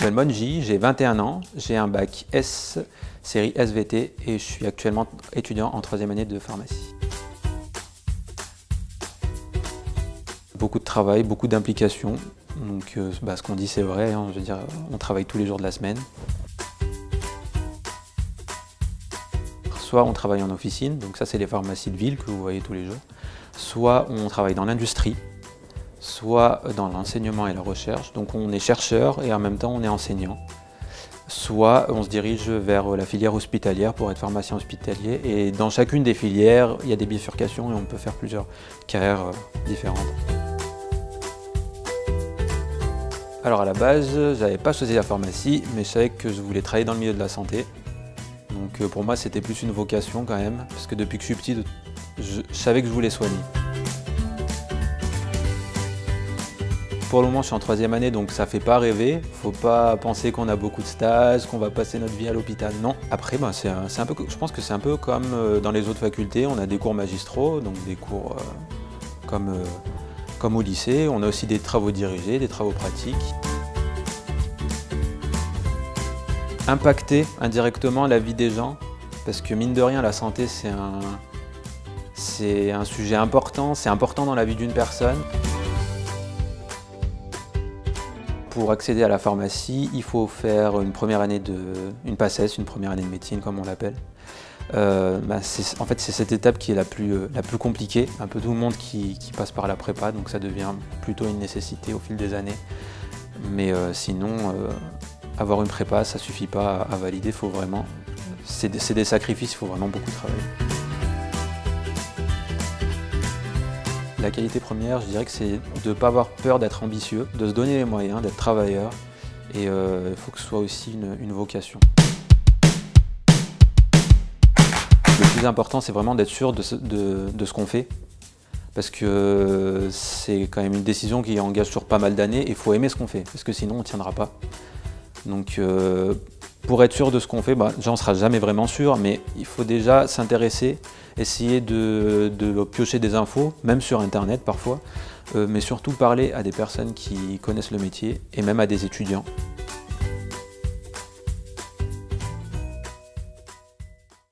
m'appelle Monji, j'ai 21 ans, j'ai un bac S, série SVT et je suis actuellement étudiant en 3e année de pharmacie. Beaucoup de travail, beaucoup d'implication, donc ce qu'on dit c'est vrai, hein, je veux dire, on travaille tous les jours de la semaine. Soit on travaille en officine, donc ça c'est les pharmacies de ville que vous voyez tous les jours, soit on travaille dans l'industrie, soit dans l'enseignement et la recherche, donc on est chercheur et en même temps on est enseignant. Soit on se dirige vers la filière hospitalière pour être pharmacien hospitalier et dans chacune des filières il y a des bifurcations et on peut faire plusieurs carrières différentes. Alors à la base, je n'avais pas choisi la pharmacie, mais je savais que je voulais travailler dans le milieu de la santé. Donc pour moi c'était plus une vocation quand même, parce que depuis que je suis petit, je savais que je voulais soigner. Pour le moment je suis en 3e année, donc ça fait pas rêver. Faut pas penser qu'on a beaucoup de stages, qu'on va passer notre vie à l'hôpital, non. Après je pense que c'est un peu comme dans les autres facultés, on a des cours magistraux, donc des cours comme au lycée. On a aussi des travaux dirigés, des travaux pratiques. Impacter indirectement la vie des gens, parce que mine de rien, la santé, c'est un sujet important, c'est important dans la vie d'une personne. Pour accéder à la pharmacie, il faut faire une première année une PACES, une première année de médecine comme on l'appelle. En fait, c'est cette étape qui est la plus compliquée. Un peu tout le monde qui passe par la prépa, donc ça devient plutôt une nécessité au fil des années. Mais sinon, avoir une prépa, ça suffit pas à valider, faut vraiment. C'est des sacrifices, il faut vraiment beaucoup travailler. La qualité première, je dirais que c'est de ne pas avoir peur d'être ambitieux, de se donner les moyens, d'être travailleur. Et il faut que ce soit aussi une vocation. Le plus important, c'est vraiment d'être sûr de ce qu'on fait. Parce que c'est quand même une décision qui engage sur pas mal d'années et il faut aimer ce qu'on fait, parce que sinon on ne tiendra pas. Donc pour être sûr de ce qu'on fait, déjà on ne sera jamais vraiment sûr, mais il faut déjà s'intéresser, essayer de piocher des infos, même sur internet parfois, mais surtout parler à des personnes qui connaissent le métier et même à des étudiants.